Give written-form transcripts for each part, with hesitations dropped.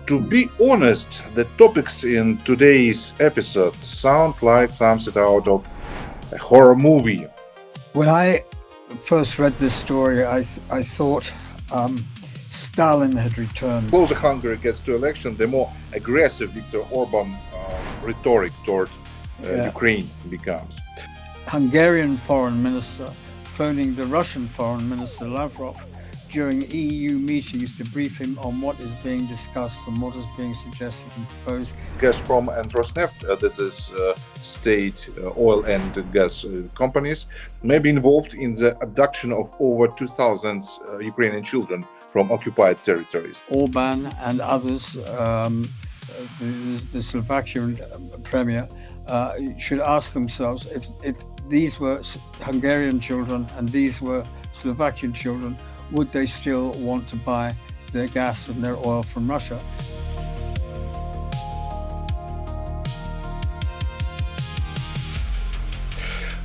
To be honest, the topics in today's episode sound like something out of a horror movie. When I first read this story, I thought Stalin had returned. The closer Hungary gets to election, the more aggressive Viktor Orbán rhetoric toward Ukraine becomes. Hungarian foreign minister phoning the Russian foreign minister Lavrov during EU meetings to brief him on what is being discussed and what is being suggested and proposed. Gazprom and Rosneft, this is state oil and gas companies, may be involved in the abduction of over 2,000 Ukrainian children from occupied territories. Orban and others, the Slovakian premier, should ask themselves if these were Hungarian children and these were Slovakian children, would they still want to buy their gas and their oil from Russia?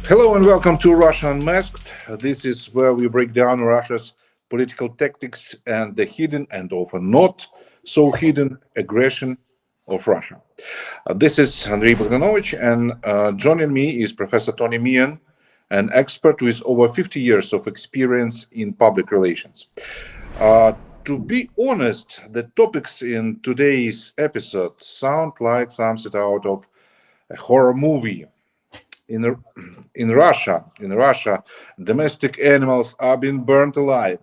Hello and welcome to Russia Unmasked. This is where we break down Russia's political tactics and the hidden and often not so hidden aggression of Russia. This is Andriy Bohdanovych, and joining me is Professor Tony Meehan, an expert with over 50 years of experience in public relations. To be honest, the topics in today's episode sound like something out of a horror movie. In Russia, domestic animals are being burnt alive,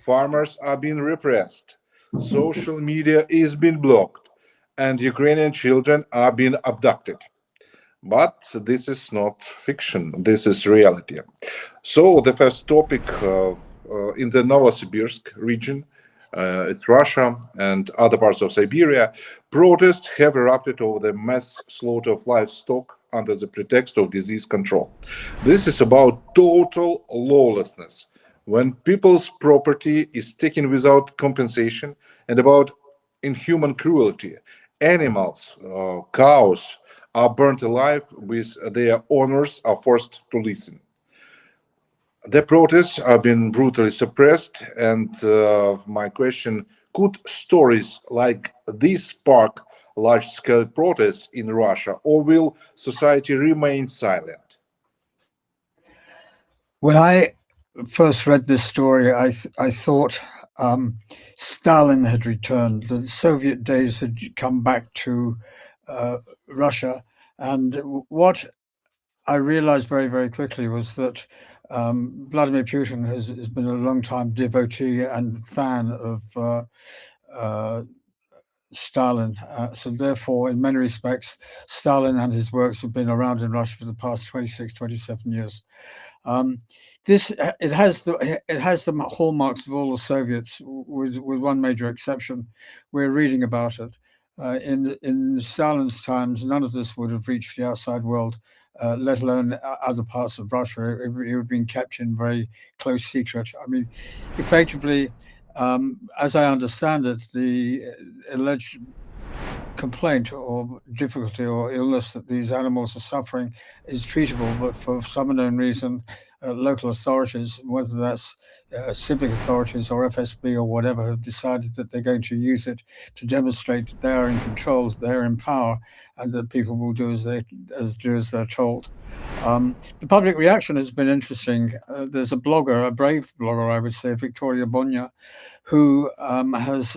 farmers are being repressed, social media is being blocked, and Ukrainian children are being abducted. But this is not fiction, this is reality. So the first topic in the Novosibirsk region, it's Russia and other parts of Siberia, protests have erupted over the mass slaughter of livestock under the pretext of disease control. This is about total lawlessness, when people's property is taken without compensation, and about inhuman cruelty. Animals, cows, are burnt alive, with their owners are forced to listen. The protests are being brutally suppressed, and my question, could stories like this spark large-scale protests in Russia, or will society remain silent? When I first read this story, I thought Stalin had returned. The Soviet days had come back to Russia, and what I realized very, very quickly was that Vladimir Putin has been a long-time devotee and fan of Stalin. So therefore, in many respects, Stalin and his works have been around in Russia for the past 26, 27 years. It has the hallmarks of all the Soviets, with one major exception. We're reading about it. In Stalin's times, none of this would have reached the outside world, let alone other parts of Russia. It would have been kept in very close secret. I mean, effectively, as I understand it, the alleged complaint or difficulty or illness that these animals are suffering is treatable, but for some unknown reason, local authorities, whether that's civic authorities or FSB or whatever, have decided that they're going to use it to demonstrate that they are in control, they're in power, and that people will do as they're told. The public reaction has been interesting. There's a blogger, a brave blogger, I would say, Victoria Bonya, who has,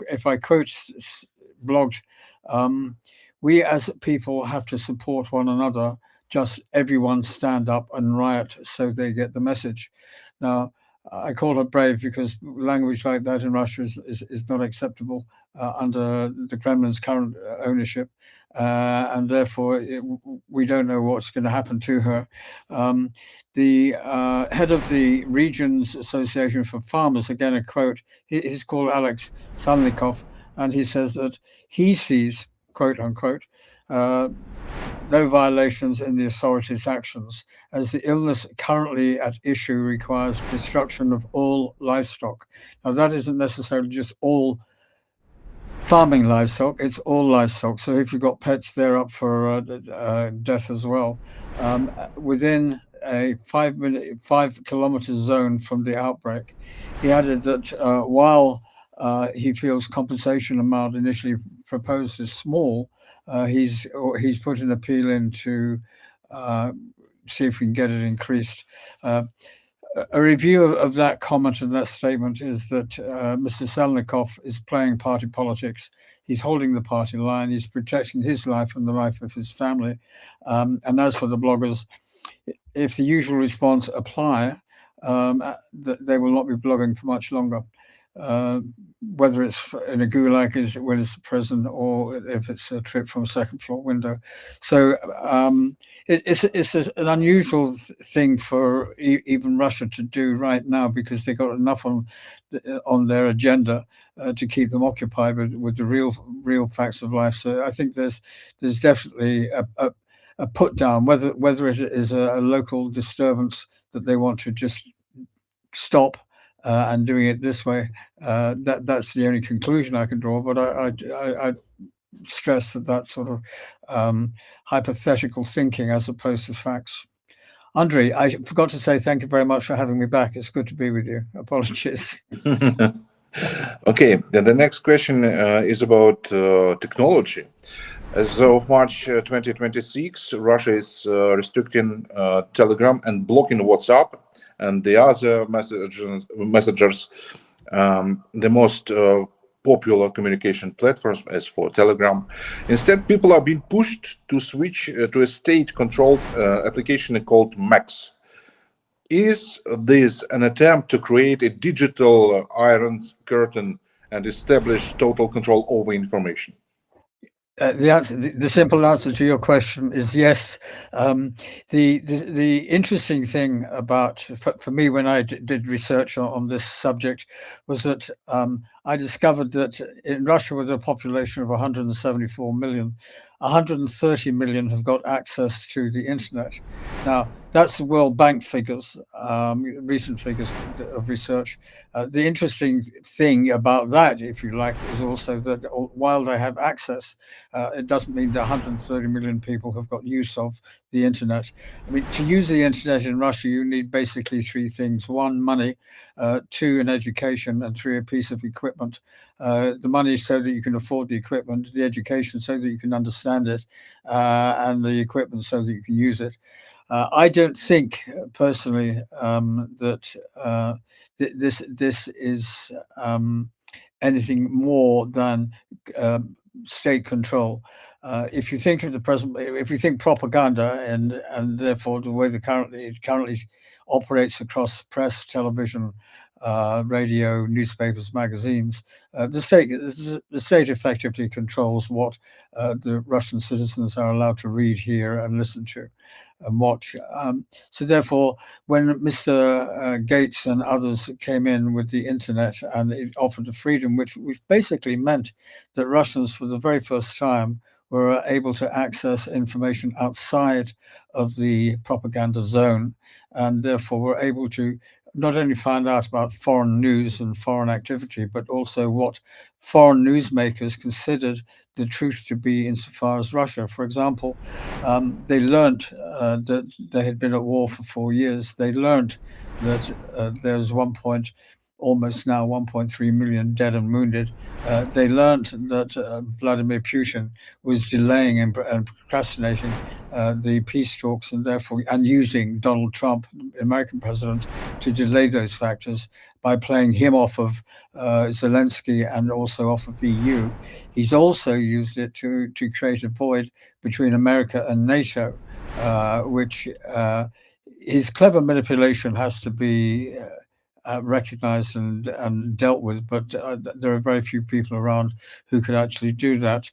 if I quote, blogged, we as people have to support one another, just everyone stand up and riot so they get the message. Now, I call her brave because language like that in Russia is not acceptable under the Kremlin's current ownership, and therefore we don't know what's going to happen to her. The head of the Regions Association for Farmers, again a quote, he's called Alex Salnikov, and he says that he sees, quote unquote, no violations in the authorities' actions, as the illness currently at issue requires destruction of all livestock. Now, that isn't necessarily just all farming livestock, it's all livestock. So if you've got pets, they're up for death as well. Within a 5 kilometer zone from the outbreak, he added that while he feels compensation amount initially proposed is small, he's put an appeal in to see if we can get it increased. A review of that comment and that statement is that Mr. Salnikov is playing party politics. He's holding the party line. He's protecting his life and the life of his family. And as for the bloggers, if the usual response apply, they will not be blogging for much longer. Whether it's in a gulag when it's present, or if it's a trip from a second floor window. So it's an unusual thing for even Russia to do right now, because they got enough on their agenda to keep them occupied with the real facts of life. So I think there's definitely a put down, whether it is a local disturbance that they want to just stop. And doing it this way, that's the only conclusion I can draw. But I stress that sort of hypothetical thinking as opposed to facts. Andriy, I forgot to say thank you very much for having me back. It's good to be with you. Apologies. Okay, then the next question is about technology. As of March 2026, Russia is restricting Telegram and blocking WhatsApp and the other messengers, the most popular communication platforms as for Telegram. Instead, people are being pushed to switch to a state-controlled application called Max. Is this an attempt to create a digital iron curtain and establish total control over information? The simple answer to your question is yes. The interesting thing about, for me, when I did research on this subject, was that I discovered that in Russia, with a population of 174 million, 130 million have got access to the internet. Now, that's the World Bank figures, recent figures of research. The interesting thing about that, if you like, is also that while they have access, it doesn't mean that 130 million people have got use of the internet. I mean, to use the internet in Russia, you need basically three things: one, money; two, an education; and three, a piece of equipment. The money so that you can afford the equipment, the education so that you can understand it, and the equipment so that you can use it. I don't think personally that this is anything more than state control. If you think of the present, if you think propaganda and therefore the way it currently operates across press, television, radio, newspapers, magazines, the state effectively controls what the Russian citizens are allowed to read, hear, and listen to and watch. So therefore, when Mr. Gates and others came in with the internet and it offered a freedom, which basically meant that Russians, for the very first time, were able to access information outside of the propaganda zone, and therefore were able to not only find out about foreign news and foreign activity, but also what foreign newsmakers considered the truth to be insofar as Russia. For example, they learned that they had been at war for 4 years. They learned that there's almost now 1.3 million dead and wounded. They learned that Vladimir Putin was delaying and procrastinating the peace talks, and using Donald Trump, the American president, to delay those factors by playing him off of Zelensky and also off of the EU. He's also used it to create a void between America and NATO, which his clever manipulation has to be recognized and dealt with, but there are very few people around who could actually do that.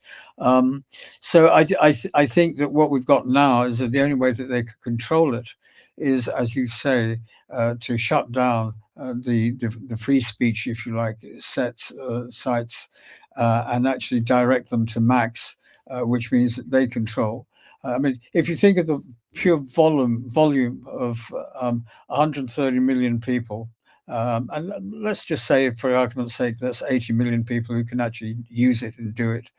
So I think that what we've got now is that the only way that they could control it is, as you say, to shut down the free speech, if you like, sites, and actually direct them to Max, which means that they control. I mean, if you think of the pure volume of 130 million people, and let's just say, for argument's sake, that's 80 million people who can actually use it and do it.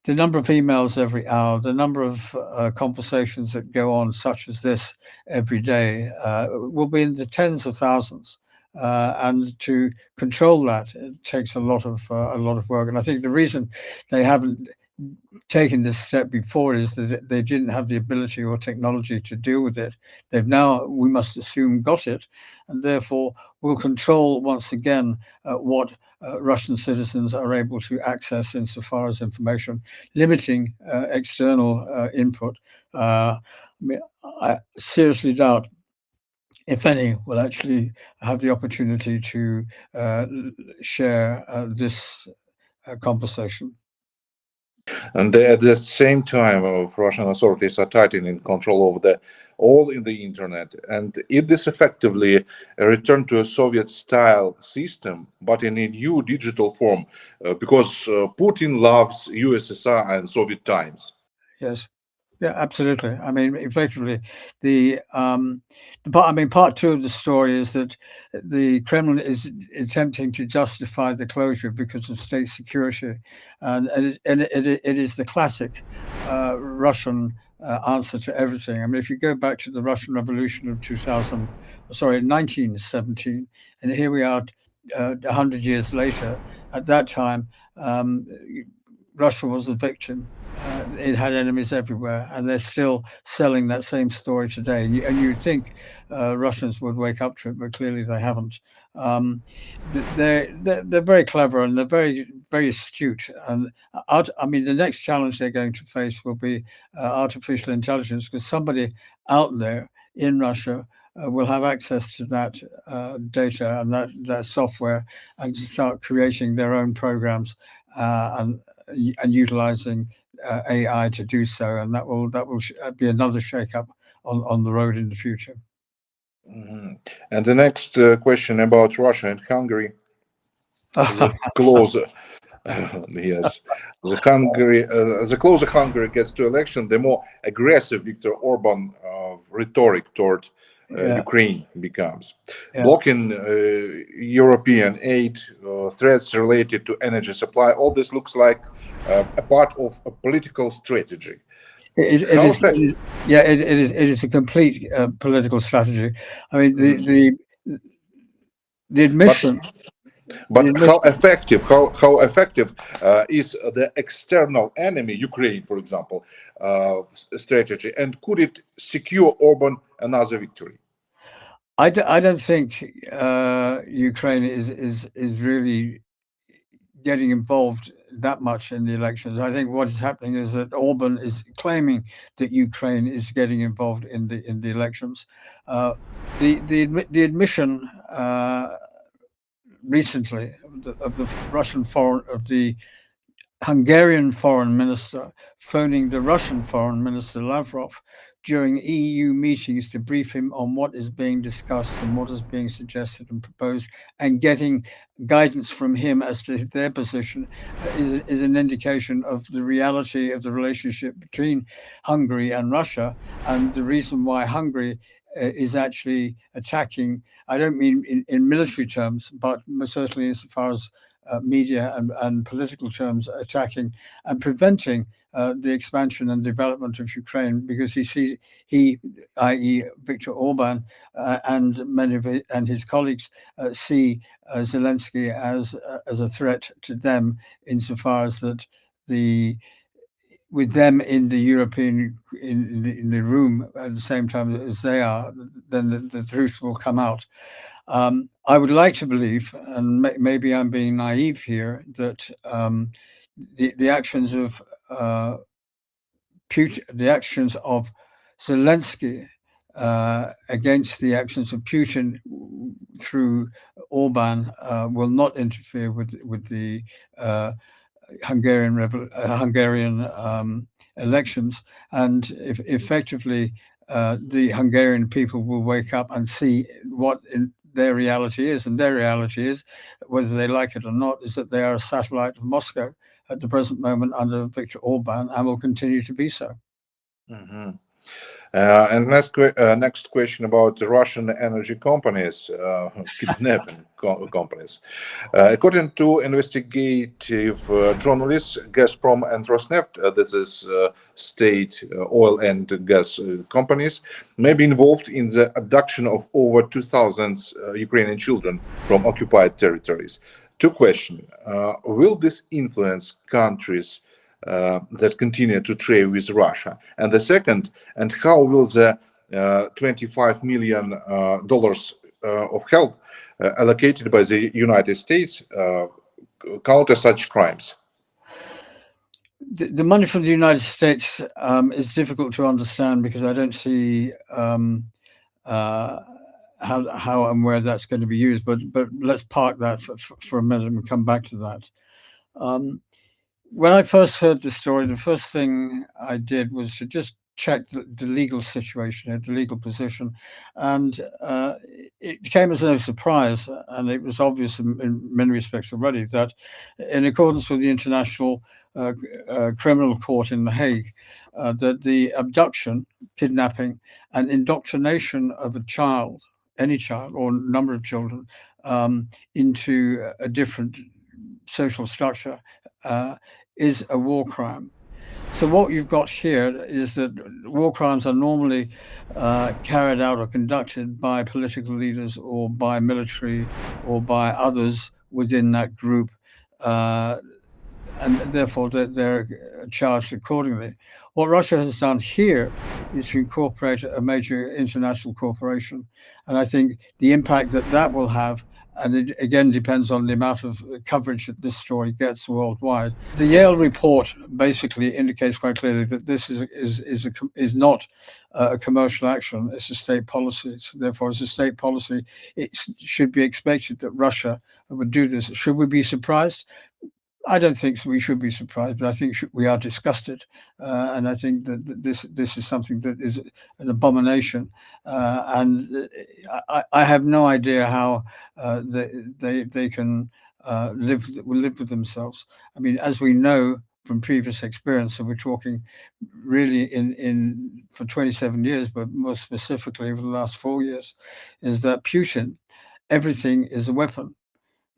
The number of emails every hour, the number of conversations that go on, such as this, every day, will be in the tens of thousands. and to control that, it takes a lot of work. And I think the reason they haven't taken this step before is that they didn't have the ability or technology to deal with it. They've now, we must assume, got it, and therefore will control once again what Russian citizens are able to access insofar as information, limiting external input. I seriously doubt if any will actually have the opportunity to share this conversation. And at the same time, Russian authorities are tightening control of all in the internet. And is this effectively a return to a Soviet-style system, but in a new digital form? Because Putin loves USSR and Soviet times. Yes. Yeah, absolutely. I mean, effectively, part two of the story is that the Kremlin is attempting to justify the closure because of state security, and it is the classic Russian answer to everything. I mean, if you go back to the Russian Revolution of 1917, and here we are 100 years later. At that time, Russia was the victim. It had enemies everywhere, and they're still selling that same story today. And you think Russians would wake up to it, but clearly they haven't. They're very clever, and they're very, very astute. And I mean, the next challenge they're going to face will be artificial intelligence, because somebody out there in Russia will have access to that data and that software, and start creating their own programs and utilizing AI to do so, and that will be another shake-up on the road in the future. Mm-hmm. And the next question about Russia and Hungary. The closer, yes, the closer Hungary gets to election, the more aggressive Viktor Orbán rhetoric toward Ukraine becomes. Blocking European aid, threats related to energy supply. All this looks like a part of a political strategy. It is a complete political strategy. I mean, the admission. But how effective is the external enemy, Ukraine, for example, strategy, and could it secure Orban another victory? I don't think Ukraine is really getting involved that much in the elections. I think what is happening is that Orban is claiming that Ukraine is getting involved in the elections. The admission recently of the Hungarian foreign minister phoning the Russian foreign minister Lavrov during EU meetings to brief him on what is being discussed and what is being suggested and proposed, and getting guidance from him as to their position is an indication of the reality of the relationship between Hungary and Russia, and the reason why Hungary is actually attacking. I don't mean in military terms, but certainly insofar as media and political terms, attacking and preventing the expansion and development of Ukraine, because he, i.e. Viktor Orbán, and many of his colleagues see Zelensky as a threat to them, insofar as that with them in the European in the room at the same time as they are, then the truth will come out. I would like to believe, and maybe I'm being naive here, that the actions of Putin, the actions of Zelensky against the actions of Putin through Orban will not interfere with the Hungarian elections, and if effectively the Hungarian people will wake up and see what their reality is, and their reality is, whether they like it or not, is that they are a satellite of Moscow at the present moment under Viktor Orbán, and will continue to be so. Mm-hmm. And next question about the Russian energy companies, kidnapping companies. According to investigative journalists, Gazprom and Rosneft, this is state oil and gas companies, may be involved in the abduction of over 2,000 Ukrainian children from occupied territories. Two questions. Will this influence countries that continue to trade with Russia? And the second, and how will the $25 million of help allocated by the United States counter such crimes? The money from the United States is difficult to understand because I don't see how and where that's going to be used. But let's park that for a minute and come back to that. When I first heard the story, the first thing I did was to just check the legal situation, the legal position, and it came as no surprise, and it was obvious in many respects already, that in accordance with the International Criminal Court in The Hague, that the abduction, kidnapping, and indoctrination of a child, any child or number of children, into a different social structure is a war crime. So what you've got here is that war crimes are normally carried out or conducted by political leaders or by military or by others within that group, and therefore they're charged accordingly. What Russia has done here is to incorporate a major international corporation, and I think the impact that will have, and it again depends on the amount of coverage that this story gets worldwide. The Yale report basically indicates quite clearly that this is not a commercial action; it's a state policy. So therefore, as a state policy, it should be expected that Russia would do this. Should we be surprised? I don't think we should be surprised, but I think we are disgusted, and I think that this is something that is an abomination, and I have no idea how they can live with themselves. I mean, as we know from previous experience, and we're talking really in for 27 years, but more specifically over the last 4 years, is that Putin, everything is a weapon.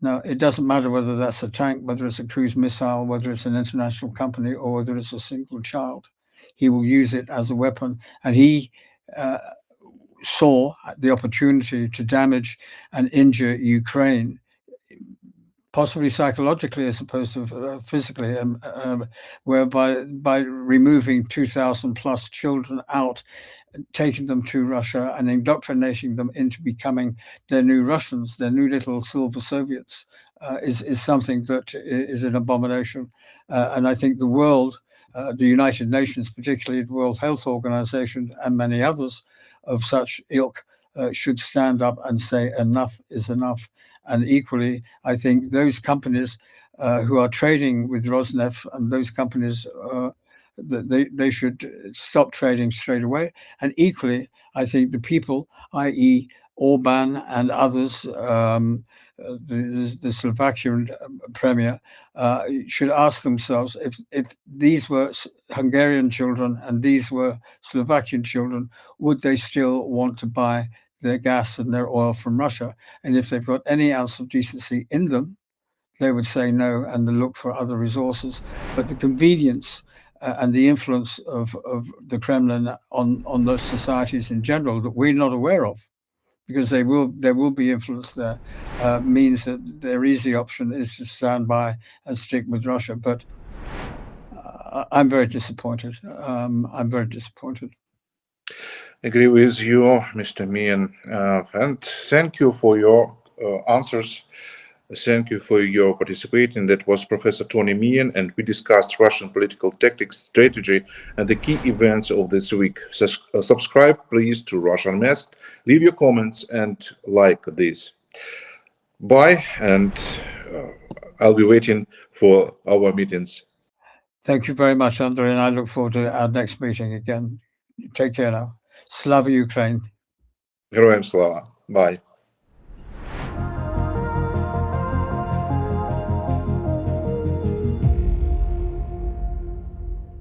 Now, it doesn't matter whether that's a tank, whether it's a cruise missile, whether it's an international company, or whether it's a single child. He will use it as a weapon. And he saw the opportunity to damage and injure Ukraine, possibly psychologically as opposed to physically, whereby by removing 2,000 plus children out, taking them to Russia and indoctrinating them into becoming their new Russians, their new little silver Soviets, is something that is an abomination. And I think the world, the United Nations, particularly the World Health Organization and many others of such ilk, should stand up and say enough is enough. And equally, I think those companies who are trading with Rosneft and those companies, they should stop trading straight away. And equally, I think the people, i.e. Orban and others, the Slovakian premier, should ask themselves if these were Hungarian children and these were Slovakian children, would they still want to buy their gas and their oil from Russia? And if they've got any ounce of decency in them, they would say no and look for other resources. But the convenience and the influence of the Kremlin on those societies in general that we're not aware of, because there will be influence there, means that their easy option is to stand by and stick with Russia. But I'm very disappointed. I'm very disappointed. Agree with you, Mr. Meehan, and thank you for your answers. Thank you for your participating. That was Professor Tony Meehan, and we discussed Russian political tactics, strategy, and the key events of this week. Subscribe, please, to Russia Unmasked. Leave your comments and like this. Bye, and I'll be waiting for our meetings. Thank you very much, Andriy, and I look forward to our next meeting again. Take care now. Slava Ukraine. Героям слава. Bye.